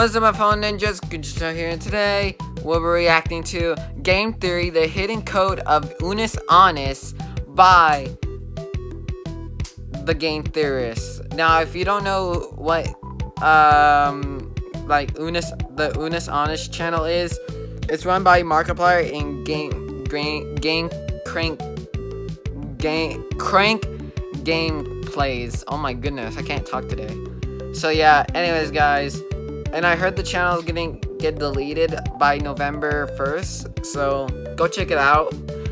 What's up, my phone ninjas? Good to show here, and today we'll be reacting to Game Theory, the hidden code of Unus Annus by the Game Theorist. Now, if you don't know what the Unus Annus channel is, it's run by Markiplier and Crank Gameplays. Oh my goodness, I can't talk today. So yeah, anyways guys, and I heard the channel is gonna get deleted by November 1st, so go check it out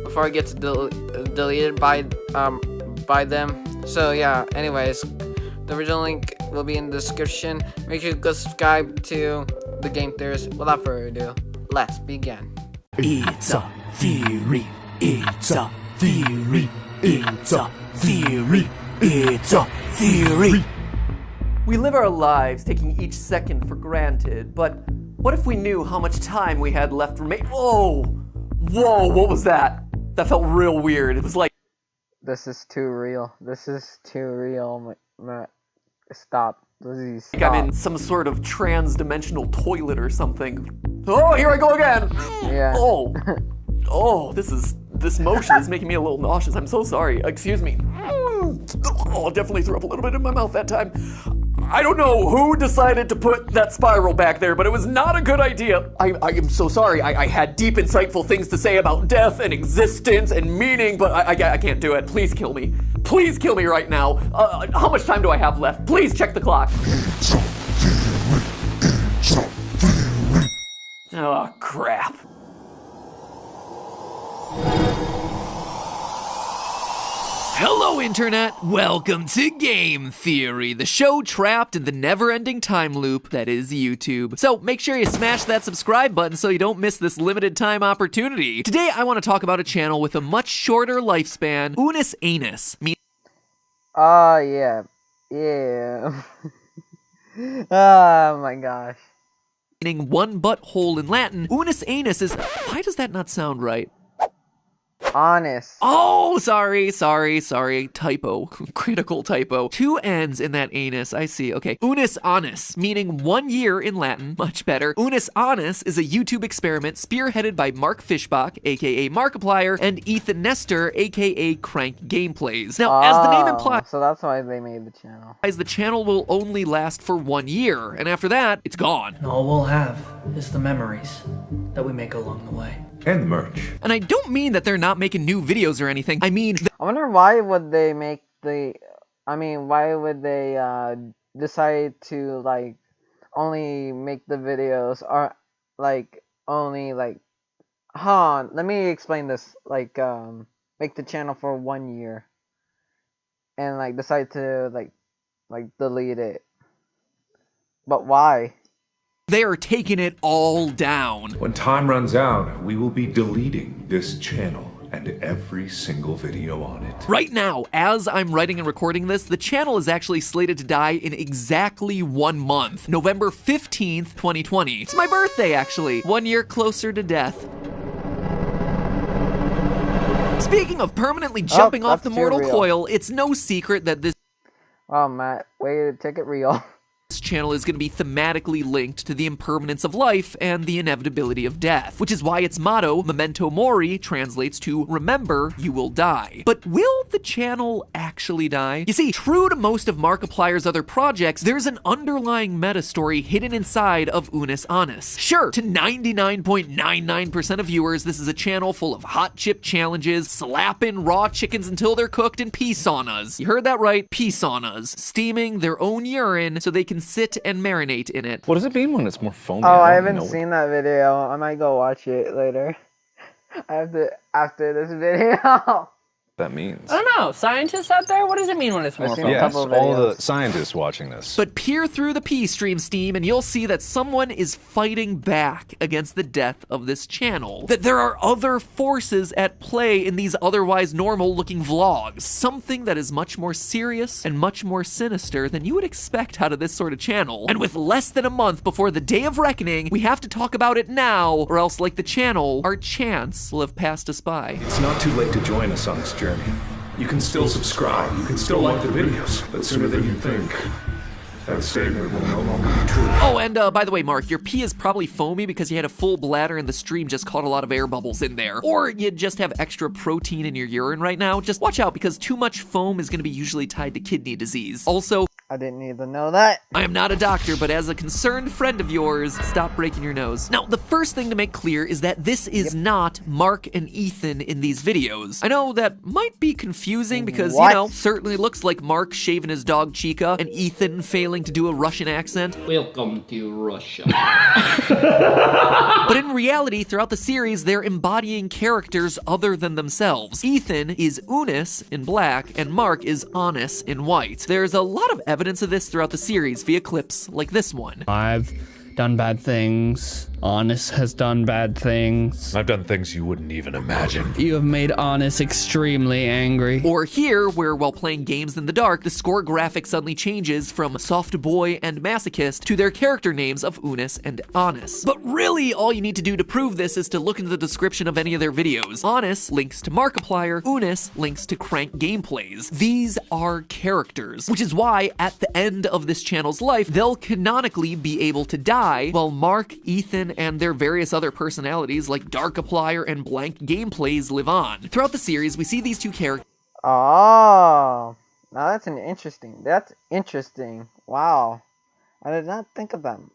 before it gets deleted by them. So yeah, anyways, the original link will be in the description. Make sure to go subscribe to the Game Theorist. Without further ado, let's begin. It's a theory. It's a theory. It's a theory. It's a theory. We live our lives taking each second for granted, but what if we knew how much time we had left remaining? Whoa! Whoa, what was that? That felt real weird. It was like... This is too real. This is too real. Stop. Please stop. Like I'm in some sort of trans-dimensional toilet or something. Oh, here I go again! Yeah. Oh! Oh, this motion is making me a little nauseous. I'm so sorry. Excuse me. Oh, definitely threw up a little bit in my mouth that time. I don't know who decided to put that spiral back there, but it was not a good idea. I am so sorry. I had deep, insightful things to say about death and existence and meaning, but I can't do it. Please kill me. Please kill me right now. How much time do I have left? Please check the clock. Oh, crap. Hello, Internet! Welcome to Game Theory, the show trapped in the never-ending time loop that is YouTube. So make sure you smash that subscribe button so you don't miss this limited time opportunity. Today, I want to talk about a channel with a much shorter lifespan, Unus Annus. Yeah. Yeah. Oh my gosh. Meaning one butthole in Latin. Unus Annus is... Why does that not sound right? Honest. Oh, sorry. Typo. Critical typo. Two N's in that anus. I see. Okay. Unus Annus, meaning 1 year in Latin. Much better. Unus Annus is a YouTube experiment spearheaded by Mark Fishbach, aka Markiplier, and Ethan Nestor, aka Crank Gameplays. Now, as the name implies, so that's why they made the channel. The channel will only last for 1 year, and after that, it's gone. And all we'll have is the memories that we make along the way. And the merch. And I don't mean that they're not making new videos or anything. I mean... I wonder why would they make why would they decide to, like, only make the videos, or, like, only, like... let me explain this. Like, make the channel for 1 year. And, like, decide to, like, delete it. But why? They are taking it all down. When time runs out, we will be deleting this channel and every single video on it. Right now, as I'm writing and recording this, the channel is actually slated to die in exactly 1 month. November 15th, 2020. It's my birthday, actually. 1 year closer to death. Speaking of permanently jumping off the mortal coil, it's no secret that this... Oh, Matt, way to take it real. This channel is going to be thematically linked to the impermanence of life and the inevitability of death, which is why its motto, Memento Mori, translates to remember, you will die. But will the channel actually die? You see, true to most of Markiplier's other projects, there's an underlying meta story hidden inside of Unus Annus. Sure, to 99.99% of viewers, this is a channel full of hot chip challenges, slapping raw chickens until they're cooked in pea saunas. You heard that right, pea saunas, steaming their own urine so they can sit and marinate in it. What does it mean when it's more foamy? Oh, I haven't seen that video. I might go watch it later. After this video. That means. I don't know. Scientists out there, what does it mean when it's more I've seen foamy? a Yes, couple of all videos. the scientists watching this. But peer through the P-Stream Steam and you'll see that someone is fighting back against the death of this channel. That there are other forces at play in these otherwise normal looking vlogs. Something that is much more serious and much more sinister than you would expect out of this sort of channel. And with less than a month before the day of reckoning, we have to talk about it now, or else like the channel, our chance will have passed us by. It's not too late to join us on this journey. You can still subscribe, you can still like the videos, but sooner than you think, That statement will no longer be true. Oh, and by the way, Mark, your pee is probably foamy because you had a full bladder and the stream just caught a lot of air bubbles in there. Or you just have extra protein in your urine right now. Just watch out because too much foam is going to be usually tied to kidney disease. Also, I didn't even know that. I am not a doctor, but as a concerned friend of yours, stop breaking your nose. Now, the first thing to make clear is that this is not Mark and Ethan in these videos. I know that might be confusing because, you know, certainly looks like Mark shaving his dog Chica and Ethan failing to do a Russian accent. Welcome to Russia. But in reality, throughout the series, they're embodying characters other than themselves. Ethan is Unus in black, and Mark is Annus in white. There's a lot of evidence of this throughout the series via clips like this one. I've done bad things. Annus has done bad things. I've done things you wouldn't even imagine. You have made Annus extremely angry. Or here, where while playing games in the dark, the score graphic suddenly changes from soft boy and masochist to their character names of Unus and Annus. But really, all you need to do to prove this is to look into the description of any of their videos. Annus links to Markiplier, Unus links to Crank gameplays. These are characters, which is why at the end of this channel's life, they'll canonically be able to die while Mark, Ethan, and their various other personalities like Darkiplier and Blank gameplays live on. Throughout the series, we see these two characters. Oh, now that's interesting. Wow. I did not think of them.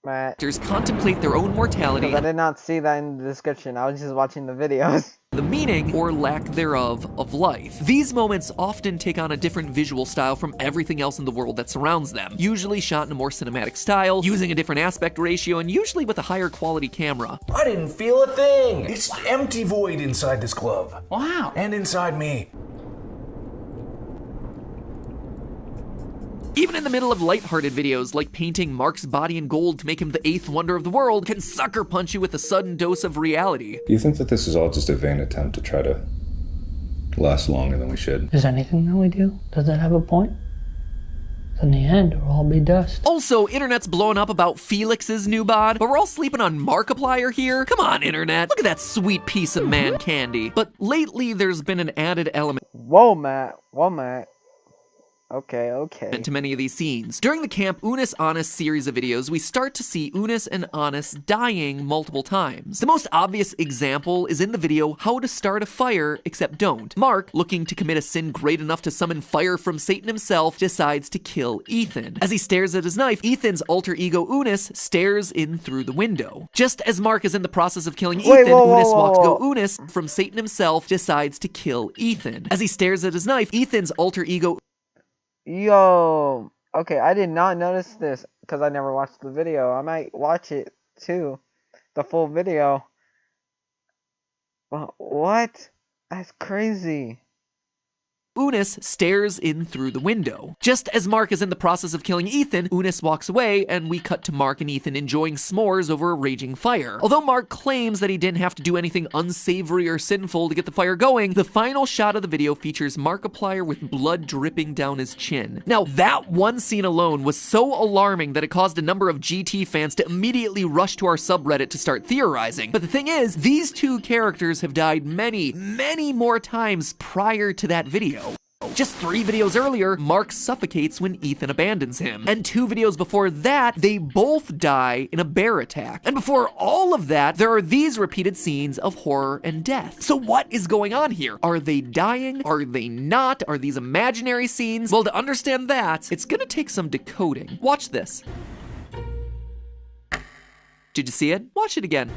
Matt. Contemplate their own mortality. I did not see that in the description. I was just watching the videos. The meaning, or lack thereof, of life. These moments often take on a different visual style from everything else in the world that surrounds them, usually shot in a more cinematic style, using a different aspect ratio, and usually with a higher quality camera. I didn't feel a thing! It's empty void inside this glove. Wow. And inside me. Even in the middle of lighthearted videos like painting Mark's body in gold to make him the 8th wonder of the world can sucker punch you with a sudden dose of reality. Do you think that this is all just a vain attempt to try to last longer than we should? Is anything that we do, does that have a point? In the end, it'll all be dust. Also, internet's blowing up about Felix's new bod, but we're all sleeping on Markiplier here? Come on, internet. Look at that sweet piece of man candy. But lately, there's been an added element. Whoa, Matt. Okay. To many of these scenes. During the Camp Unus Annus series of videos, we start to see Unus and Annus dying multiple times. The most obvious example is in the video How to Start a Fire, Except Don't. Mark, looking to commit a sin great enough to summon fire from Satan himself, decides to kill Ethan. As he stares at his knife, Ethan's alter ego Unus stares in through the window. Just as Mark is in the process of killing Ethan, Unus from Satan himself decides to kill Ethan. As he stares at his knife, Ethan's alter ego Yo, okay, I did not notice this because I never watched the video. I might watch it too, the full video. What? That's crazy. Unus stares in through the window. Just as Mark is in the process of killing Ethan, Unus walks away, and we cut to Mark and Ethan enjoying s'mores over a raging fire. Although Mark claims that he didn't have to do anything unsavory or sinful to get the fire going, the final shot of the video features Markiplier with blood dripping down his chin. Now, that one scene alone was so alarming that it caused a number of GT fans to immediately rush to our subreddit to start theorizing. But the thing is, these two characters have died many, many more times prior to that video. Just 3 videos earlier, Mark suffocates when Ethan abandons him. And 2 videos before that, they both die in a bear attack. And before all of that, there are these repeated scenes of horror and death. So what is going on here? Are they dying? Are they not? Are these imaginary scenes? Well, to understand that, it's gonna take some decoding. Watch this. Did you see it? Watch it again.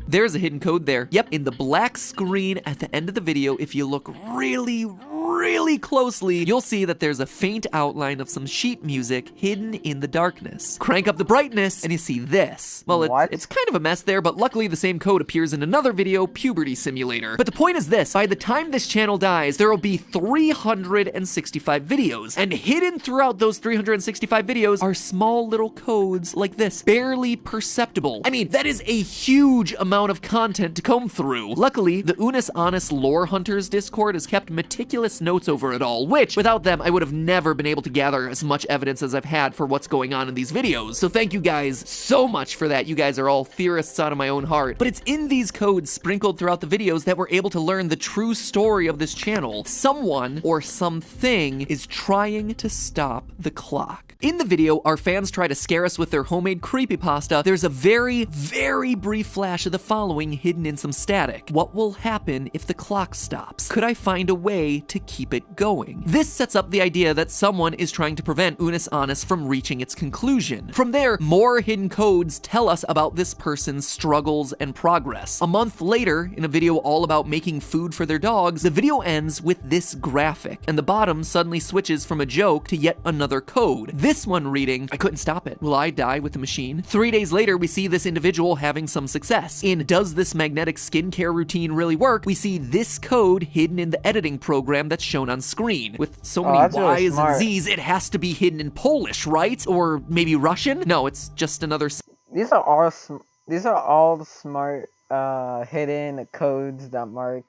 There's a hidden code there. Yep, in the black screen at the end of the video, if you look really closely, you'll see that there's a faint outline of some sheet music hidden in the darkness. Crank up the brightness, and you see this. Well, it's kind of a mess there, but luckily the same code appears in another video, Puberty Simulator. But the point is this, by the time this channel dies, there will be 365 videos, and hidden throughout those 365 videos are small little codes like this, barely perceptible. I mean, that is a huge amount of content to comb through. Luckily, the Unus Annus Lore Hunters Discord has kept meticulous notes over it all, which, without them, I would have never been able to gather as much evidence as I've had for what's going on in these videos. So thank you guys so much for that. You guys are all theorists out of my own heart. But it's in these codes sprinkled throughout the videos that we're able to learn the true story of this channel. Someone or something is trying to stop the clock. In the video, our fans try to scare us with their homemade creepypasta. There's a very, very brief flash of the following hidden in some static. What will happen if the clock stops? Could I find a way to keep it going? This sets up the idea that someone is trying to prevent Unus Annus from reaching its conclusion. From there, more hidden codes tell us about this person's struggles and progress. A month later, in a video all about making food for their dogs, the video ends with this graphic, and the bottom suddenly switches from a joke to yet another code. This one reading, I couldn't stop it. Will I die with the machine? 3 days later, we see this individual having some success. In Does This Magnetic Skincare Routine Really Work? We see this code hidden in the editing program that's shown on screen. With so many Y's and Z's, it has to be hidden in Polish, right? Or maybe Russian? No, it's just another... These are all smart hidden codes that mark,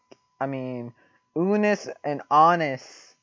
Unus and Annus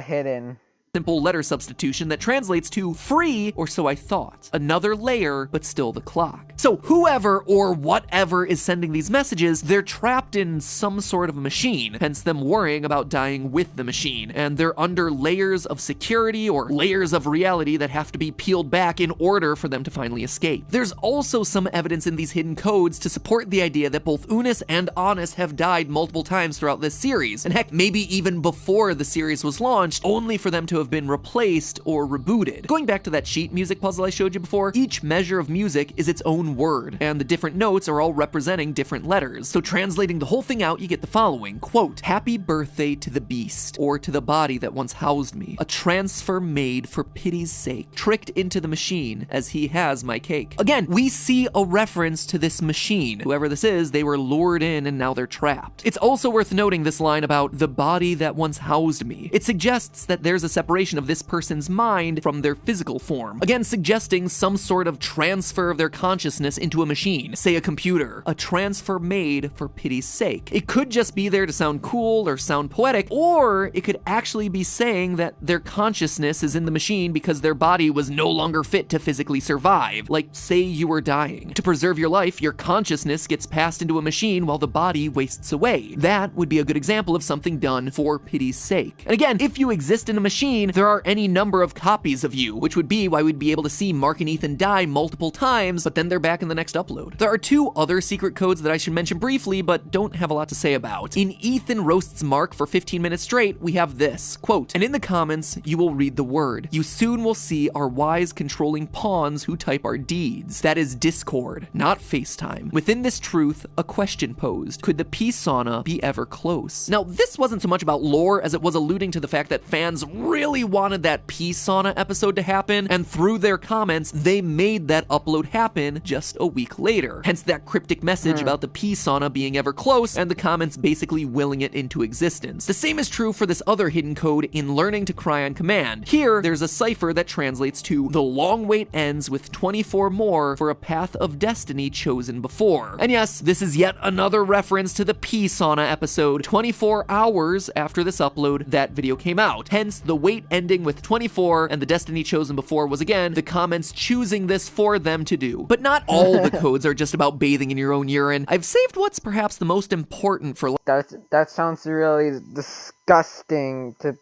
hidden. Simple letter substitution that translates to free, or so I thought. Another layer, but still the clock. So whoever or whatever is sending these messages, they're trapped in some sort of a machine, hence them worrying about dying with the machine. And they're under layers of security or layers of reality that have to be peeled back in order for them to finally escape. There's also some evidence in these hidden codes to support the idea that both Unus and Annus have died multiple times throughout this series, and heck, maybe even before the series was launched, only for them to have been replaced or rebooted. Going back to that sheet music puzzle I showed you before, each measure of music is its own word, and the different notes are all representing different letters. So translating the whole thing out, you get the following, quote, "Happy birthday to the beast, or to the body that once housed me. A transfer made for pity's sake, tricked into the machine as he has my cake." Again, we see a reference to this machine. Whoever this is, they were lured in and now they're trapped. It's also worth noting this line about the body that once housed me. It suggests that there's a separation of this person's mind from their physical form. Again, suggesting some sort of transfer of their consciousness into a machine, say a computer. A transfer made for pity's sake. It could just be there to sound cool or sound poetic, or it could actually be saying that their consciousness is in the machine because their body was no longer fit to physically survive. Like, say you were dying. To preserve your life, your consciousness gets passed into a machine while the body wastes away. That would be a good example of something done for pity's sake. And again, if you exist in a machine, there are any number of copies of you, which would be why we'd be able to see Mark and Ethan die multiple times, but then they're back in the next upload. There are two other secret codes that I should mention briefly, but don't have a lot to say about. In Ethan roasts Mark for 15 minutes straight, we have this, quote, "And in the comments, you will read the word. You soon will see our wise controlling pawns who type our deeds. That is Discord, not FaceTime. Within this truth, a question posed. Could the peace sauna be ever close?" Now, this wasn't so much about lore as it was alluding to the fact that fans really wanted that peace sauna episode to happen, and through their comments, they made that upload happen just a week later. Hence that cryptic message about the peace sauna being ever close, and the comments basically willing it into existence. The same is true for this other hidden code in Learning to Cry on Command. Here, there's a cipher that translates to, "The long wait ends with 24 more for a path of destiny chosen before." And yes, this is yet another reference to the peace sauna episode. 24 hours after this upload, that video came out. Hence, the wait ending with 24, and the destiny chosen before was again the comments choosing this for them to do. But not all the codes are just about bathing in your own urine. I've saved what's perhaps the most important for that sounds really disgusting to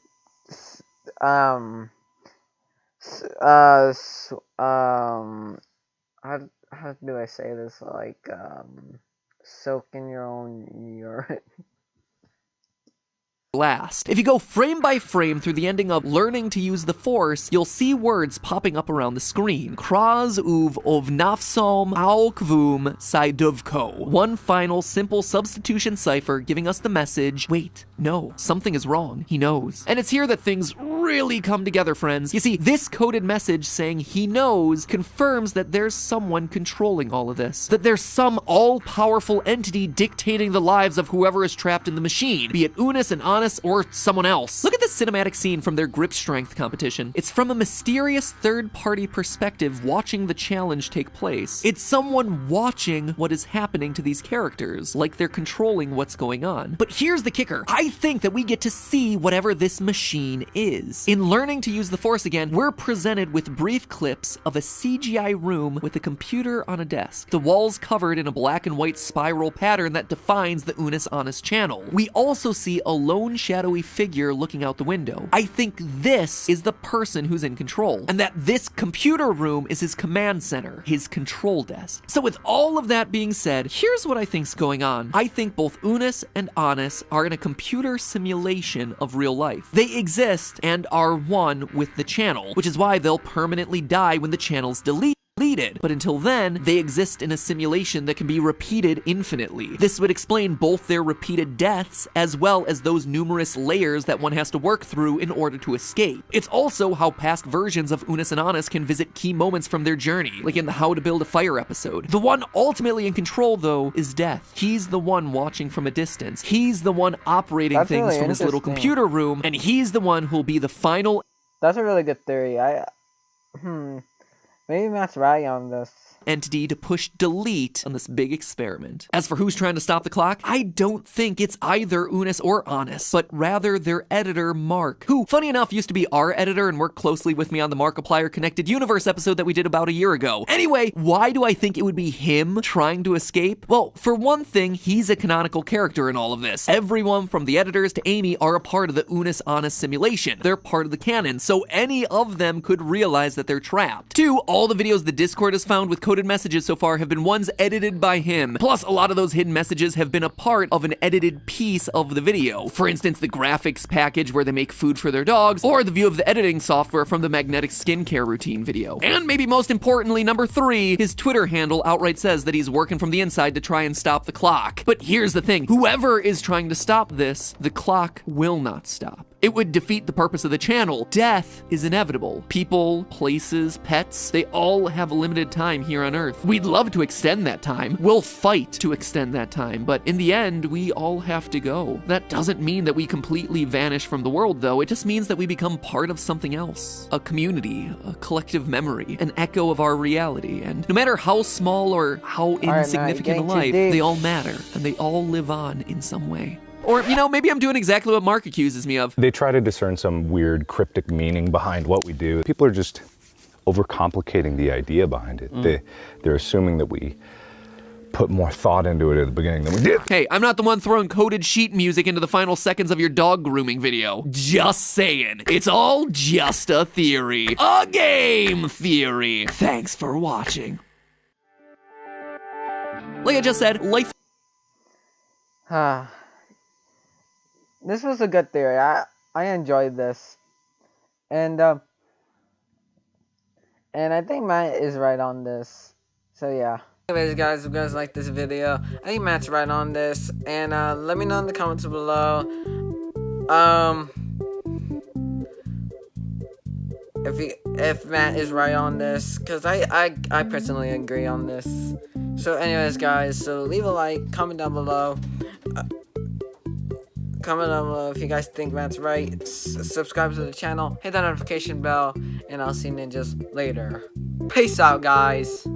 how do I say this, like soak in your own urine. Last. If you go frame by frame through the ending of Learning to Use the Force, you'll see words popping up around the screen. Kraz uv ovnavsom aukvum saiduvko. One final simple substitution cipher giving us the message, wait, no, something is wrong, he knows. And it's here that things really come together, friends. You see, this coded message saying he knows confirms that there's someone controlling all of this. That there's some all-powerful entity dictating the lives of whoever is trapped in the machine, be it Unus and Annus Annus or someone else. Look at this cinematic scene from their grip strength competition. It's from a mysterious third-party perspective watching the challenge take place. It's someone watching what is happening to these characters, like they're controlling what's going on. But here's the kicker. I think that we get to see whatever this machine is. In learning to use the Force again, we're presented with brief clips of a CGI room with a computer on a desk. The walls covered in a black and white spiral pattern that defines the Unus Annus channel. We also see a lone shadowy figure looking out the window. I think this is the person who's in control, and that this computer room is his command center, his control desk. So with all of that being said, here's what I think's going on. I think both Unus and Annus are in a computer simulation of real life. They exist and are one with the channel, which is why they'll permanently die when the channel's deleted. But until then, they exist in a simulation that can be repeated infinitely. This would explain both their repeated deaths as well as those numerous layers that one has to work through in order to escape. It's also how past versions of Unus and Annus can visit key moments from their journey, like in the How to Build a Fire episode. The one ultimately in control, though, is Death. He's the one watching from a distance. He's the one operating things really from his little computer room, and he's the one who'll be the final... That's a really good theory. Maybe Matt's right on this. Entity to push delete on this big experiment. As for who's trying to stop the clock, I don't think it's either Unus or Annus, but rather their editor, Mark, who, funny enough, used to be our editor and worked closely with me on the Markiplier Connected Universe episode that we did about a year ago. Anyway, why do I think it would be him trying to escape? Well, for one thing, he's a canonical character in all of this. Everyone from the editors to Amy are a part of the Unus Annus simulation. They're part of the canon, so any of them could realize that they're trapped. 2, all the videos the Discord has found with coded messages so far have been ones edited by him. Plus, a lot of those hidden messages have been a part of an edited piece of the video. For instance, the graphics package where they make food for their dogs, or the view of the editing software from the magnetic skincare routine video. And maybe most importantly, number 3, his Twitter handle outright says that he's working from the inside to try and stop the clock. But here's the thing, whoever is trying to stop this, the clock will not stop. It would defeat the purpose of the channel. Death is inevitable. People, places, pets, they all have a limited time here on Earth. We'd love to extend that time. We'll fight to extend that time, but in the end, we all have to go. That doesn't mean that we completely vanish from the world, though. It just means that we become part of something else. A community, a collective memory, an echo of our reality. And no matter how small or how insignificant a life, they all matter, and they all live on in some way. Or, you know, maybe I'm doing exactly what Mark accuses me of. They try to discern some weird cryptic meaning behind what we do. People are just overcomplicating the idea behind it. They're assuming that we put more thought into it at the beginning than we did. Hey, I'm not the one throwing coded sheet music into the final seconds of your dog grooming video. Just saying. It's all just a theory. A game theory. Thanks for watching. Like I just said, life... This was a good theory. I enjoyed this. And I think Matt is right on this. So yeah. Anyways guys, if you guys like this video, I think Matt's right on this. And let me know in the comments below. If Matt is right on this. Cause I personally agree on this. So anyways guys, so leave a like, comment down below. Comment down below if you guys think Matt's right. Subscribe to the channel, hit that notification bell, and I'll see you ninjas later. Peace out, guys.